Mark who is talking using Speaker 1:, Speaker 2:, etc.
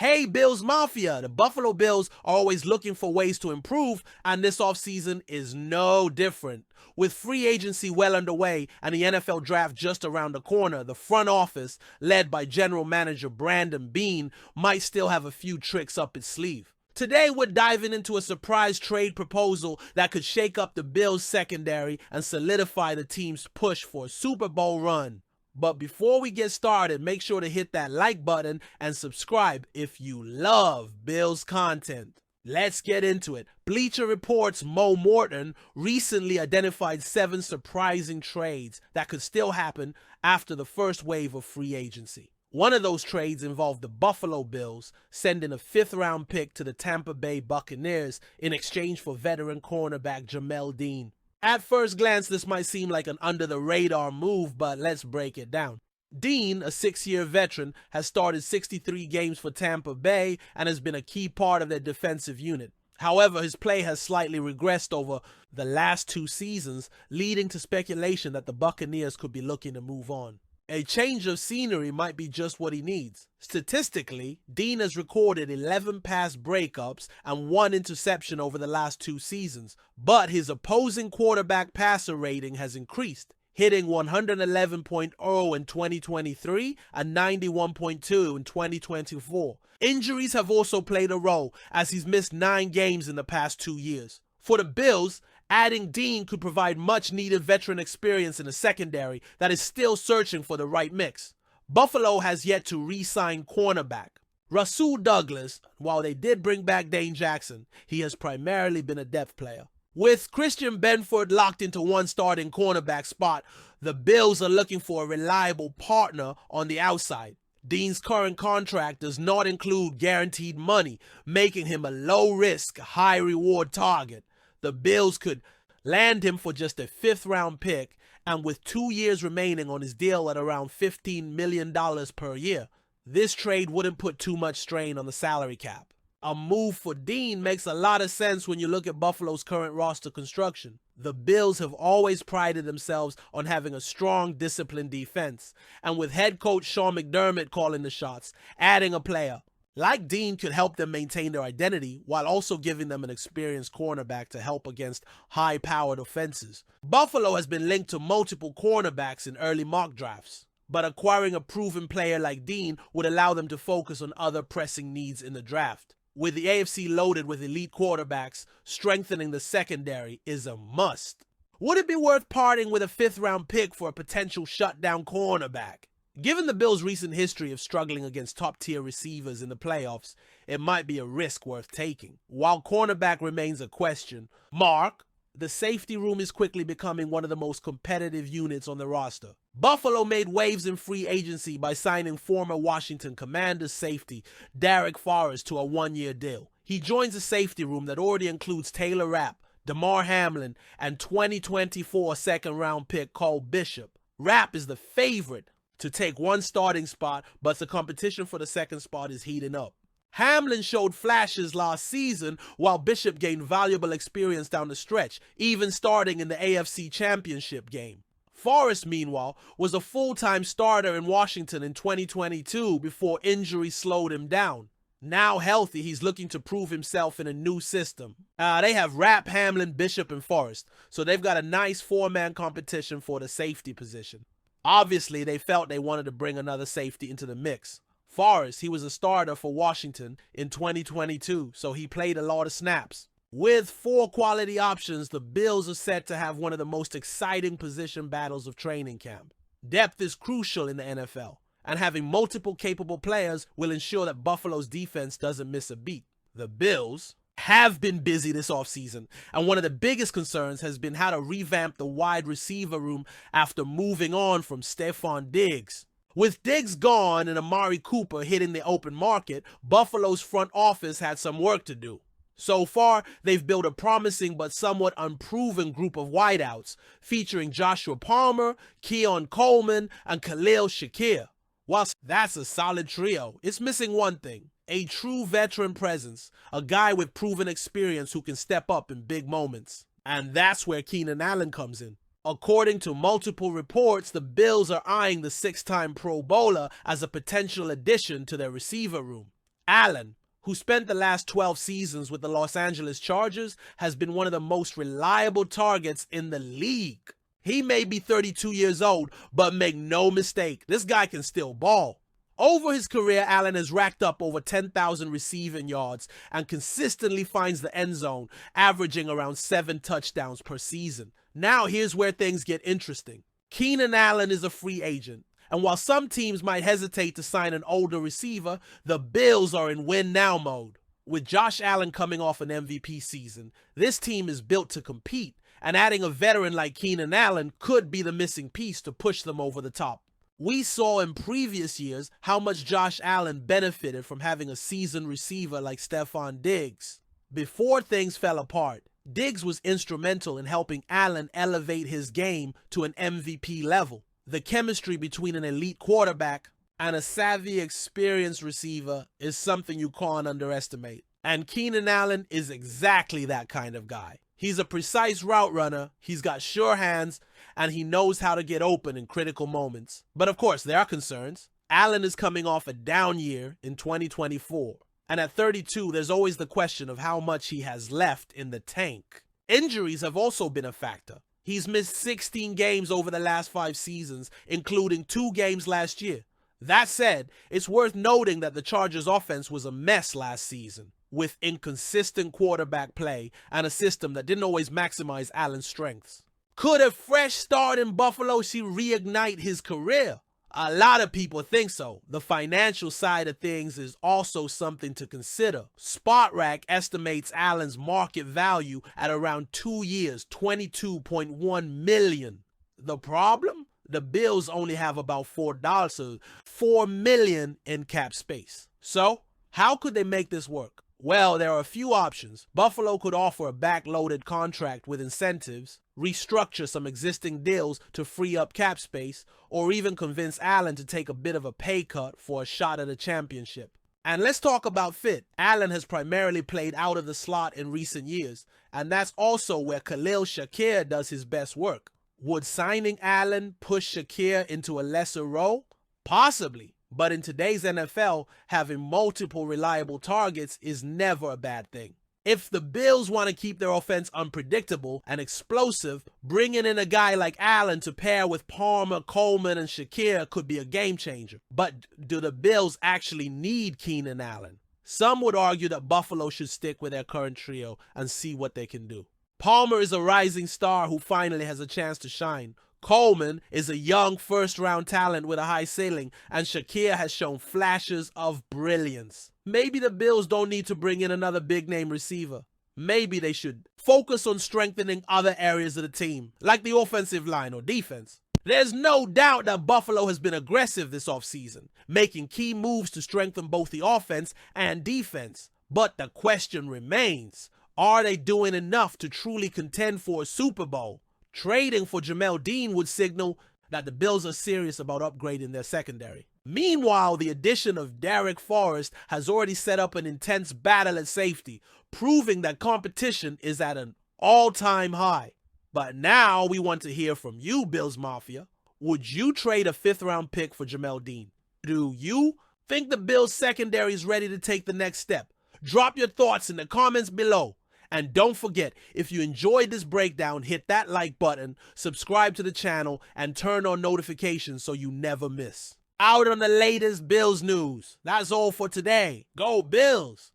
Speaker 1: Hey Bills Mafia, the Buffalo Bills are always looking for ways to improve, and this offseason is no different. With free agency well underway and the NFL draft just around the corner, the front office, led by general manager Brandon Beane, might still have a few tricks up its sleeve. Today, we're diving into a surprise trade proposal that could shake up the Bills' secondary and solidify the team's push for a Super Bowl run. But before we get started, make sure to hit that like button and subscribe if you love Bills content. Let's get into it. Bleacher Report's Mo Morton recently identified 7 surprising trades that could still happen after the first wave of free agency. One of those trades involved the Buffalo Bills sending a 5th-round pick to the Tampa Bay Buccaneers in exchange for veteran cornerback Jamal. At first glance, this might seem like an under-the-radar move, but let's break it down. Dean, a 6-year veteran, has started 63 games for Tampa Bay and has been a key part of their defensive unit. However, his play has slightly regressed over the last 2 seasons, leading to speculation that the Buccaneers could be looking to move on. A change of scenery might be just what he needs. Statistically, Dean has recorded 11 pass breakups and 1 interception over the last 2 seasons, but his opposing quarterback passer rating has increased, hitting 111.0 in 2023 and 91.2 in 2024. Injuries have also played a role, as he's missed 9 games in the past 2 years. For the Bills, adding Dean could provide much-needed veteran experience in a secondary that is still searching for the right mix. Buffalo has yet to re-sign cornerback Rasul Douglas. While they did bring back Dane Jackson, he has primarily been a depth player. With Christian Benford locked into one starting cornerback spot, the Bills are looking for a reliable partner on the outside. Dean's current contract does not include guaranteed money, making him a low-risk, high-reward target. The Bills could land him for just a 5th-round pick, and with 2 years remaining on his deal at around $15 million per year, this trade wouldn't put too much strain on the salary cap. A move for Dean makes a lot of sense when you look at Buffalo's current roster construction. The Bills have always prided themselves on having a strong, disciplined defense, and with head coach Sean McDermott calling the shots, adding a player like Dean could help them maintain their identity while also giving them an experienced cornerback to help against high-powered offenses. Buffalo has been linked to multiple cornerbacks in early mock drafts, but acquiring a proven player like Dean would allow them to focus on other pressing needs in the draft. With the AFC loaded with elite quarterbacks, strengthening the secondary is a must. Would it be worth parting with a 5th-round pick for a potential shutdown cornerback? Given the Bills' recent history of struggling against top-tier receivers in the playoffs, it might be a risk worth taking. While cornerback remains a question mark, the safety room is quickly becoming one of the most competitive units on the roster. Buffalo made waves in free agency by signing former Washington Commanders safety Derek Forrest to a 1-year deal. He joins a safety room that already includes Taylor Rapp, Damar Hamlin, and 2024 2nd-round pick Cole Bishop. Rapp is the favorite to take one starting spot, but the competition for the 2nd spot is heating up. Hamlin showed flashes last season, while Bishop gained valuable experience down the stretch, even starting in the AFC Championship game. Forrest, meanwhile, was a full-time starter in Washington in 2022 before injury slowed him down. Now healthy, he's looking to prove himself in a new system. They have Rapp, Hamlin, Bishop, and Forrest, so they've got a nice 4-man competition for the safety position. Obviously, they felt they wanted to bring another safety into the mix. Forrest, he was a starter for Washington in 2022, so he played a lot of snaps. With 4 quality options, the Bills are set to have one of the most exciting position battles of training camp. Depth is crucial in the NFL, and having multiple capable players will ensure that Buffalo's defense doesn't miss a beat. The Bills have been busy this offseason, and one of the biggest concerns has been how to revamp the wide receiver room after moving on from Stephon Diggs. With Diggs gone and Amari Cooper hitting the open market, Buffalo's front office had some work to do. So far, they've built a promising but somewhat unproven group of wideouts, featuring Joshua Palmer, Keon Coleman, and Khalil Shakir. Whilst that's a solid trio, it's missing one thing: a true veteran presence, a guy with proven experience who can step up in big moments. And that's where Keenan Allen comes in. According to multiple reports, the Bills are eyeing the 6-time Pro Bowler as a potential addition to their receiver room. Allen, who spent the last 12 seasons with the Los Angeles Chargers, has been one of the most reliable targets in the league. He may be 32 years old, but make no mistake, this guy can still ball. Over his career, Allen has racked up over 10,000 receiving yards and consistently finds the end zone, averaging around 7 touchdowns per season. Now here's where things get interesting. Keenan Allen is a free agent, and while some teams might hesitate to sign an older receiver, the Bills are in win-now mode. With Josh Allen coming off an MVP season, this team is built to compete, and adding a veteran like Keenan Allen could be the missing piece to push them over the top. We saw in previous years how much Josh Allen benefited from having a seasoned receiver like Stephon Diggs. Before things fell apart, Diggs was instrumental in helping Allen elevate his game to an MVP level. The chemistry between an elite quarterback and a savvy, experienced receiver is something you can't underestimate. And Keenan Allen is exactly that kind of guy. He's a precise route runner, he's got sure hands, and he knows how to get open in critical moments. But of course, there are concerns. Allen is coming off a down year in 2024. And at 32, there's always the question of how much he has left in the tank. Injuries have also been a factor. He's missed 16 games over the last 5 seasons, including 2 games last year. That said, it's worth noting that the Chargers' offense was a mess last season, with inconsistent quarterback play and a system that didn't always maximize Allen's strengths. Could a fresh start in Buffalo reignite his career? A lot of people think so. The financial side of things is also something to consider. SpotRack estimates Allen's market value at around 2 years, $22.1 million. The problem? The Bills only have about $4, so $4 million in cap space. So, how could they make this work? Well, there are a few options. Buffalo could offer a back-loaded contract with incentives, restructure some existing deals to free up cap space, or even convince Allen to take a bit of a pay cut for a shot at a championship. And let's talk about fit. Allen has primarily played out of the slot in recent years, and that's also where Khalil Shakir does his best work. Would signing Allen push Shakir into a lesser role? Possibly. But in today's NFL, having multiple reliable targets is never a bad thing. If the Bills want to keep their offense unpredictable and explosive, bringing in a guy like Allen to pair with Palmer, Coleman, and Shakir could be a game changer. But do the Bills actually need Keenan Allen? Some would argue that Buffalo should stick with their current trio and see what they can do. Palmer is a rising star who finally has a chance to shine. Coleman is a young first-round talent with a high ceiling, and Shakir has shown flashes of brilliance. Maybe the Bills don't need to bring in another big-name receiver. Maybe they should focus on strengthening other areas of the team, like the offensive line or defense. There's no doubt that Buffalo has been aggressive this offseason, making key moves to strengthen both the offense and defense. But the question remains, are they doing enough to truly contend for a Super Bowl? Trading for Jamal would signal that the Bills are serious about upgrading their secondary. Meanwhile, the addition of Derek Forrest has already set up an intense battle at safety, proving that competition is at an all-time high. But now we want to hear from you, Bills Mafia. Would you trade a 5th-round pick for Jamal Dean? Do you think the Bills secondary is ready to take the next step? Drop your thoughts in the comments below. And don't forget, if you enjoyed this breakdown, hit that like button, subscribe to the channel, and turn on notifications so you never miss out on the latest Bills news. That's all for today. Go Bills!